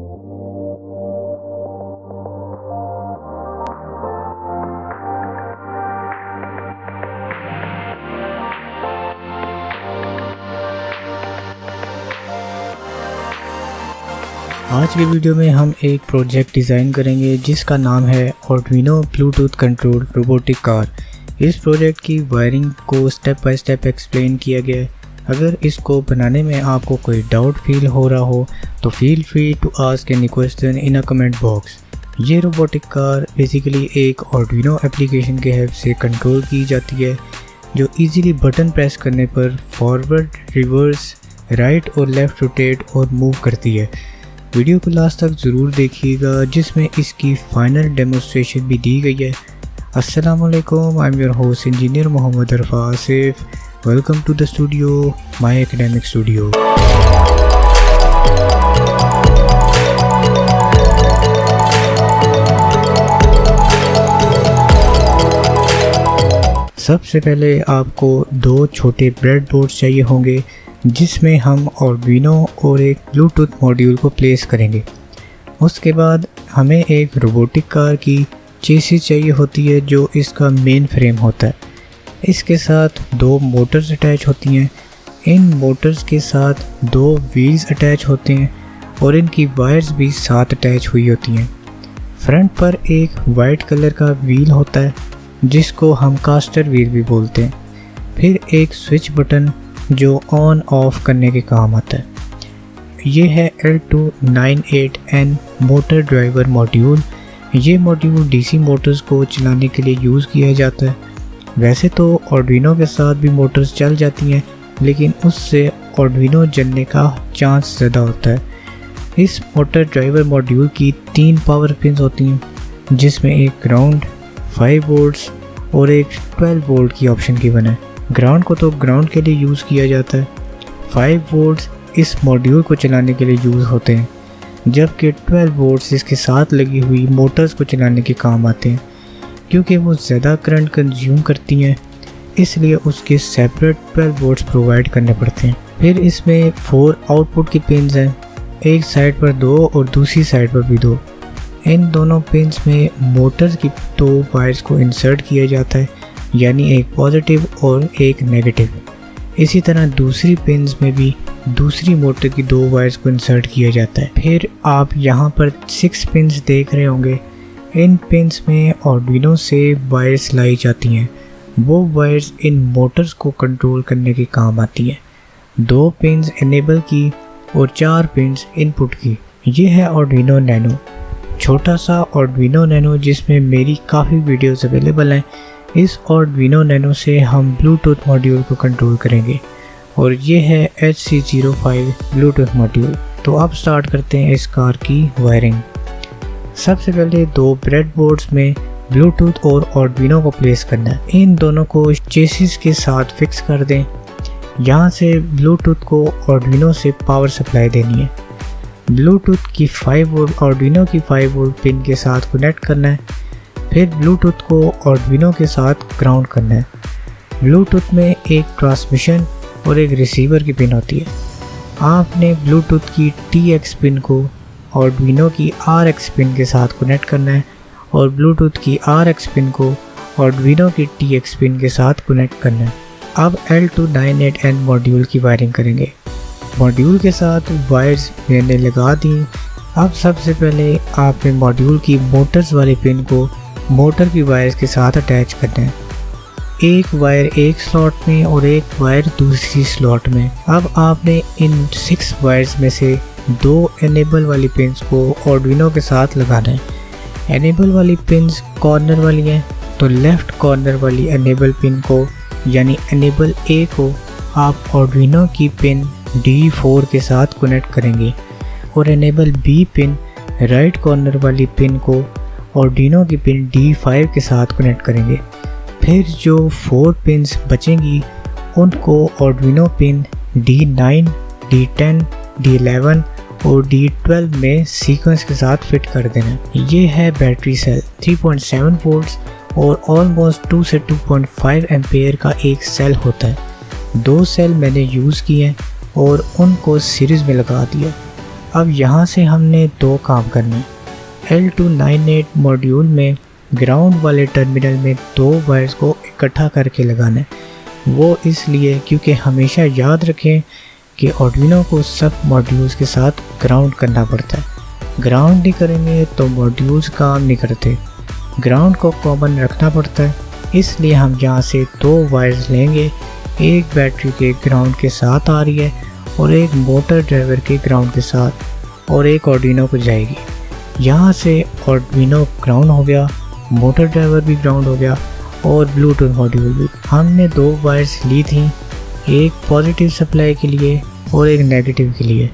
आज के वीडियो में हम एक प्रोजेक्ट डिज़ाइन करेंगे जिसका नाम है Arduino Bluetooth control robotic car. इस प्रोजेक्ट की वायरिंग को स्टेप बाय स्टेप एक्सप्लेन किया गया है। अगर इसको बनाने में आपको कोई डाउट फील हो रहा हो तो feel free to ask any question in a comment box. ये रोबोटिक कार बेसिकली एक आर्डुइनो एप्लीकेशन के हेल्प से कंट्रोल की जाती है, जो इजीली बटन प्रेस करने पर फॉरवर्ड, रिवर्स, राइट और लेफ़्ट रोटेट और मूव करती है। वीडियो को लास्ट तक ज़रूर देखिएगा जिसमें इसकी फाइनल डेमोन्स्ट्रेशन भी दी गई है। अस्सलाम वालेकुम, I am your host engineer Mohammad Arfa Asif. Welcome to the studio, my academic studio. सबसे पहले आपको दो छोटे ब्रेड बोर्ड्स चाहिए होंगे जिसमें हम आर्डुइनो और एक ब्लूटूथ मॉड्यूल को प्लेस करेंगे। उसके बाद हमें एक रोबोटिक कार की चेसिस चाहिए होती है जो इसका मेन फ्रेम होता है। इसके साथ दो मोटर्स अटैच होती हैं। इन मोटर्स के साथ दो व्हील्स अटैच होते हैं और इनकी वायर्स भी साथ अटैच हुई होती हैं। फ्रंट पर एक वाइट कलर का व्हील होता है जिसको हम कास्टर व्हील भी बोलते हैं। फिर एक स्विच बटन जो ऑन ऑफ करने के काम आता है। ये है L298N मोटर ड्राइवर मॉड्यूल। ये मॉड्यूल डीसी मोटर्स को चलाने के लिए यूज़ किया जाता है। वैसे तो आर्डुइनो के साथ भी मोटर्स चल जाती हैं, लेकिन उससे आर्डुइनो जलने का चांस ज़्यादा होता है। इस मोटर ड्राइवर मॉड्यूल की 3 पावर पिन्स होती हैं जिसमें एक ग्राउंड, 5 वोल्ट्स और एक 12 वोल्ट की ऑप्शन की बना है। ग्राउंड को तो ग्राउंड के लिए यूज़ किया जाता है। 5 वोल्ट्स इस मॉड्यूल को चलाने के लिए यूज़ होते हैं, जबकि 12 वोल्ट्स इसके साथ लगी हुई मोटर्स को चलाने के काम आते हैं। क्योंकि वो ज़्यादा करंट कंज्यूम करती हैं, इसलिए उसके सेपरेट 12 वोल्ट्स प्रोवाइड करने पड़ते हैं। फिर इसमें 4 आउटपुट की पिन्स हैं, एक साइड पर 2 और दूसरी साइड पर भी 2। इन दोनों पिन्स में मोटर्स की 2 वायर्स को इंसर्ट किया जाता है, यानी एक पॉजिटिव और एक नेगेटिव। इसी तरह दूसरी पिन्स में भी दूसरी मोटर की 2 वायर्स को इंसर्ट किया जाता है। फिर आप यहाँ पर 6 पिन्स देख रहे होंगे। इन पिन्स में आर्डुइनो से वायर्स लाई जाती हैं। वो वायर्स इन मोटर्स को कंट्रोल करने के काम आती हैं। 2 पिन्स इनेबल की और 4 पिन्स इनपुट की। ये है आर्डुइनो नैनो, छोटा सा आर्डुइनो नैनो जिसमें मेरी काफ़ी वीडियोस अवेलेबल हैं। इस आर्डुइनो नैनो से हम ब्लूटूथ मॉड्यूल को कंट्रोल करेंगे और ये है HC05 ब्लूटूथ मॉड्यूल। तो अब स्टार्ट करते हैं इस कार की वायरिंग। सबसे पहले 2 ब्रेड बोर्ड्स में ब्लूटूथ और आर्डुइनो को प्लेस करना है। इन दोनों को चेसिस के साथ फिक्स कर दें। यहाँ से ब्लूटूथ को आर्डुइनो से पावर सप्लाई देनी है। ब्लूटूथ की 5 वोल्ट आर्डुइनो की 5 वोल्ट पिन के साथ कनेक्ट करना है। फिर ब्लूटूथ को आर्डुइनो के साथ ग्राउंड करना है। ब्लूटूथ में एक ट्रांसमिशन और एक रिसीवर की पिन होती है। आपने ब्लूटूथ की TX पिन को आर्डुइनो की RX पिन के साथ कनेक्ट करना है और ब्लूटूथ की RX पिन को आर्डुइनो की TX पिन के साथ कनेक्ट करना है। अब L298N मॉड्यूल की वायरिंग करेंगे। मॉड्यूल के साथ वायर्स मैंने लगा दी। अब सबसे पहले आपने मॉड्यूल की मोटर्स वाली पिन को मोटर की वायर्स के साथ अटैच करना है। एक वायर एक स्लॉट में और एक वायर दूसरी स्लॉट में। अब आपने इन 6 वायर्स में से 2 एनेबल वाली पिन्स को आर्डुइनो के साथ लगाना है। एनेबल वाली पिन्स कॉर्नर वाली हैं, तो लेफ़्ट कॉर्नर वाली एनेबल पिन को यानी एनेबल A को आप आर्डुइनो की पिन D4 के साथ कनेक्ट करेंगे और enable B pin right corner वाली पिन को आर्डुइनो की पिन D5 के साथ कनेक्ट करेंगे। फिर जो 4 पिन्स बचेंगी उनको Arduino pin D9, D10, D11 और D12 में सीक्वेंस के साथ फिट कर देना। ये है बैटरी सेल 3.7 वोल्ट्स और ऑलमोस्ट 2 से 2.5 एम्पेयर का एक सेल होता है। 2 सेल मैंने यूज़ किए हैं और उनको सीरीज़ में लगा दिया। अब यहाँ से हमने दो काम करने। L298 मॉड्यूल में ग्राउंड वाले टर्मिनल में दो वायर्स को इकट्ठा करके लगाना है। वो इसलिए क्योंकि हमेशा याद रखें कि आर्डुइनो को सब मॉड्यूल्स के साथ ग्राउंड करना पड़ता है। ग्राउंड नहीं करेंगे तो मॉड्यूल्स काम नहीं करते। ग्राउंड को कॉमन रखना पड़ता है, इसलिए हम यहाँ से दो वायर्स लेंगे। एक बैटरी के ग्राउंड के साथ आ रही है और एक मोटर ड्राइवर के ग्राउंड के साथ, और एक आर्डुइनो को जाएगी। यहाँ से आर्डुइनो ग्राउंड हो गया, मोटर ड्राइवर भी ग्राउंड हो गया और ब्लूटूथ मॉड्यूल भी। हमने दो वायर्स ली थी, एक पॉजिटिव सप्लाई के लिए और एक नेगेटिव के लिए।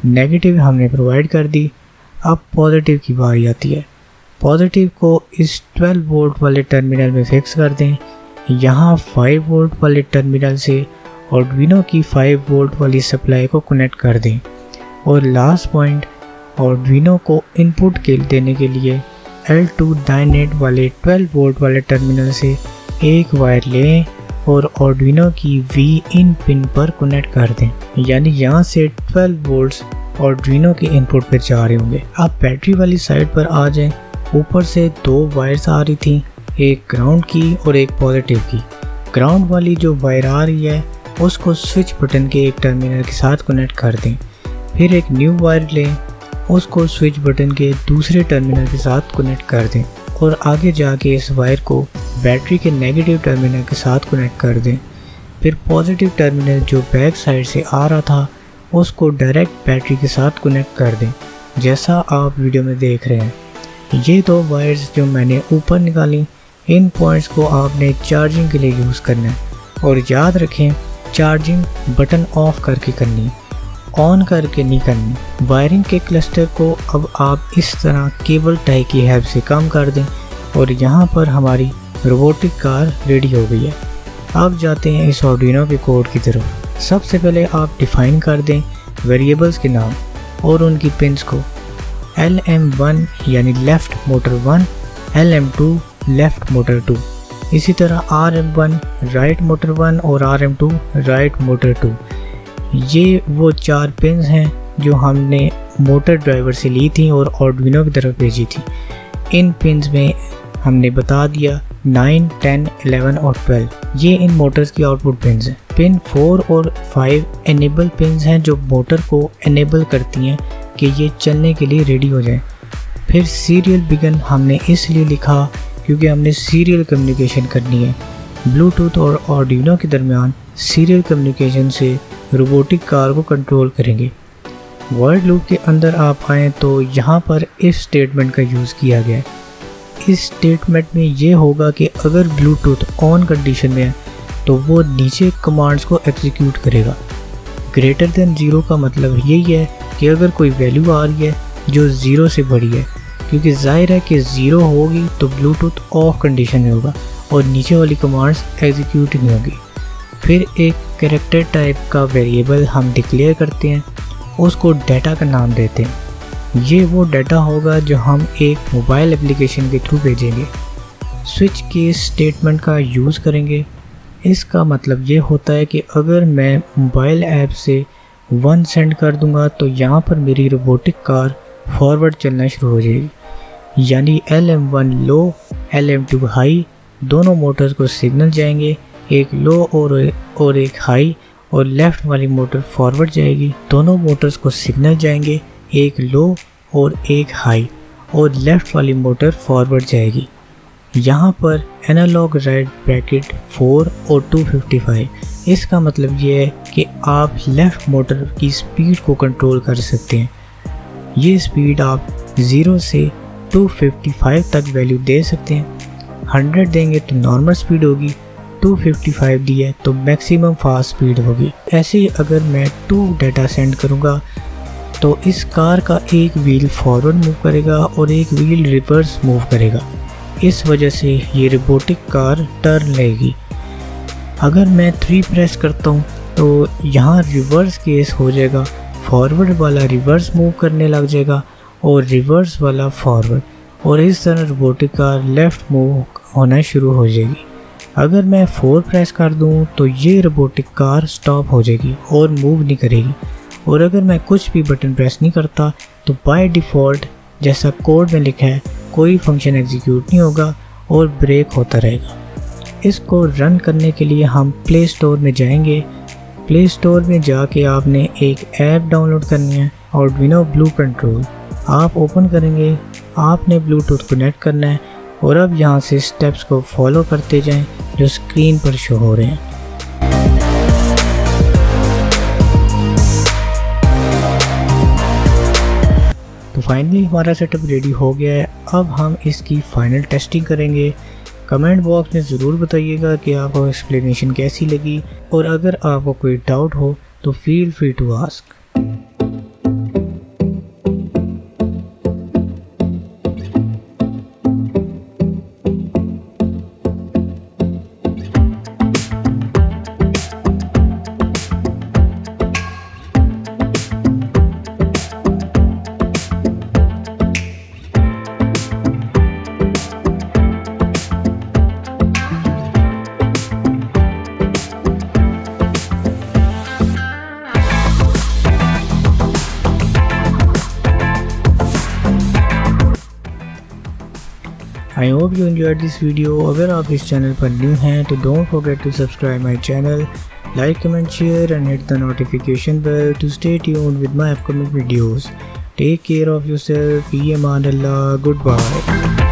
नेगेटिव हमने प्रोवाइड कर दी। अब पॉजिटिव की बारी आती है। पॉजिटिव को इस 12 वोल्ट वाले टर्मिनल में फिक्स कर दें। यहाँ 5 वोल्ट वाले टर्मिनल से आर्डुइनो की 5 वोल्ट वाली सप्लाई को कनेक्ट कर दें। और लास्ट पॉइंट, आर्डुइनो को इनपुट के देने के लिए L298 वाले 12 वोल्ट वाले टर्मिनल से एक वायर लें और आर्डुइनो की V-in पिन पर कनेक्ट कर दें। यानी यहाँ से 12 वोल्ट्स आर्डुइनो के इनपुट पर जा रहे होंगे। अब बैटरी वाली साइड पर आ जाएं। ऊपर से दो वायर्स आ रही थी, एक ग्राउंड की और एक पॉजिटिव की। ग्राउंड वाली जो वायर आ रही है उसको स्विच बटन के एक टर्मिनल के साथ कनेक्ट कर दें। फिर एक न्यू वायर लें, उसको स्विच बटन के दूसरे टर्मिनल के साथ कनेक्ट कर दें और आगे जाके इस वायर को बैटरी के नेगेटिव टर्मिनल के साथ कनेक्ट कर दें। फिर पॉजिटिव टर्मिनल जो बैक साइड से आ रहा था उसको डायरेक्ट बैटरी के साथ कनेक्ट कर दें, जैसा आप वीडियो में देख रहे हैं। ये दो वायर्स जो मैंने ऊपर निकाली, इन पॉइंट्स को आपने चार्जिंग के लिए यूज़ करना है। और याद रखें, चार्जिंग बटन ऑफ करके करनी, ऑन करके नहीं करनी। वायरिंग के क्लस्टर को अब आप इस तरह केबल टाई की हेल्प से कम कर दें और यहाँ पर हमारी रोबोटिक कार रेडी हो गई है। अब जाते हैं इस आर्डुइनो के कोड की तरफ। सबसे पहले आप डिफ़ाइन कर दें वेरिएबल्स के नाम और उनकी पिन्स को। LM1 यानी left motor 1, LM2 left motor 2, इसी तरह RM1 राइट मोटर 1 और RM2 राइट मोटर 2। ये वो 4 पिन्स हैं जो हमने मोटर ड्राइवर से ली थी और आर्डुइनो की तरफ भेजी थी। इन पिन्स में हमने बता दिया 9, 10, 11 और 12, ये इन मोटर्स की आउटपुट पिन्स हैं। पिन 4 और 5 एनेबल पिन्स हैं जो मोटर को एनेबल करती हैं कि ये चलने के लिए रेडी हो जाए। फिर सीरियल बिगन हमने इसलिए लिखा क्योंकि हमने सीरियल कम्युनिकेशन करनी है। ब्लूटूथ और आर्डुइनो के दरमियान सीरियल कम्युनिकेशन से रोबोटिक कार को कंट्रोल करेंगे। वर्ड लूप के अंदर आप आएँ तो यहाँ पर इफ स्टेटमेंट का यूज़ किया गया है। इस स्टेटमेंट में ये होगा कि अगर ब्लूटूथ ऑन कंडीशन में है तो वो नीचे कमांड्स को एग्जीक्यूट करेगा। ग्रेटर देन 0 का मतलब यही है कि अगर कोई वैल्यू आ रही है जो 0 से बड़ी है, क्योंकि जाहिर है कि 0 होगी तो ब्लूटूथ ऑफ कंडीशन में होगा और नीचे वाली कमांड्स एग्जीक्यूट नहीं होगी। फिर एक कैरेक्टर टाइप का वेरिएबल हम डिक्लेयर करते हैं, उसको डाटा का नाम देते हैं। ये वो डाटा होगा जो हम एक मोबाइल एप्लीकेशन के थ्रू भेजेंगे। स्विच केस स्टेटमेंट का यूज़ करेंगे। इसका मतलब ये होता है कि अगर मैं मोबाइल ऐप से 1 सेंड कर दूंगा तो यहाँ पर मेरी रोबोटिक कार फॉरवर्ड चलना शुरू हो जाएगी। यानी LM1 लो, LM2 हाई, दोनों मोटर्स को सिग्नल जाएंगे, एक लो और एक हाई, और लेफ़्ट वाली मोटर फॉरवर्ड जाएगी। दोनों मोटर्स को सिग्नल जाएंगे, एक लो और एक हाई, और लेफ़्ट वाली मोटर फॉरवर्ड जाएगी। यहाँ पर एनालॉग राइट ब्रैकेट 4 और 255, इसका मतलब ये है कि आप लेफ़्ट मोटर की स्पीड को कंट्रोल कर सकते हैं। ये स्पीड आप 0 से 255 तक वैल्यू दे सकते हैं। 100 देंगे तो नॉर्मल स्पीड होगी, 255 दी है तो मैक्सिमम फास्ट स्पीड होगी। ऐसे ही अगर मैं 2 डाटा सेंड करूँगा तो इस कार का एक व्हील फॉरवर्ड मूव करेगा और एक व्हील रिवर्स मूव करेगा। इस वजह से ये रोबोटिक कार टर्न लेगी। अगर मैं 3 प्रेस करता हूँ तो यहाँ रिवर्स केस हो जाएगा, फॉरवर्ड वाला रिवर्स मूव करने लग जाएगा और रिवर्स वाला फॉरवर्ड, और इस तरह रोबोटिक कार लेफ़्ट मूव होना शुरू हो जाएगी। अगर मैं 4 प्रेस कर दूँ तो ये रोबोटिक कार स्टॉप हो जाएगी और मूव नहीं करेगी, और अगर मैं कुछ भी बटन प्रेस नहीं करता तो बाय डिफ़ॉल्ट जैसा कोड में लिखा है कोई फंक्शन एग्जीक्यूट नहीं होगा और ब्रेक होता रहेगा। इसको रन करने के लिए हम प्ले स्टोर में जाएंगे। प्ले स्टोर में जाके आपने एक ऐप डाउनलोड करनी है, आर्डुइनो ब्लू कंट्रोल। आप ओपन करेंगे, आपने ब्लूटूथ कनेक्ट करना है और अब यहाँ से स्टेप्स को फॉलो करते जाएं जो स्क्रीन पर शो हो रहे हैं। तो फाइनली हमारा सेटअप रेडी हो गया है। अब हम इसकी फाइनल टेस्टिंग करेंगे। कमेंट बॉक्स में ज़रूर बताइएगा कि आपको एक्सप्लेनेशन कैसी लगी और अगर आपको कोई डाउट हो तो feel free to ask. I hope you enjoyed this video. अगर आप इस चैनल पर न्यू हैं तो don't forget to subscribe my channel, like, comment, share and hit the notification bell to stay tuned with my upcoming videos. Take care of yourself. फी अमान अल्लाह। Good bye.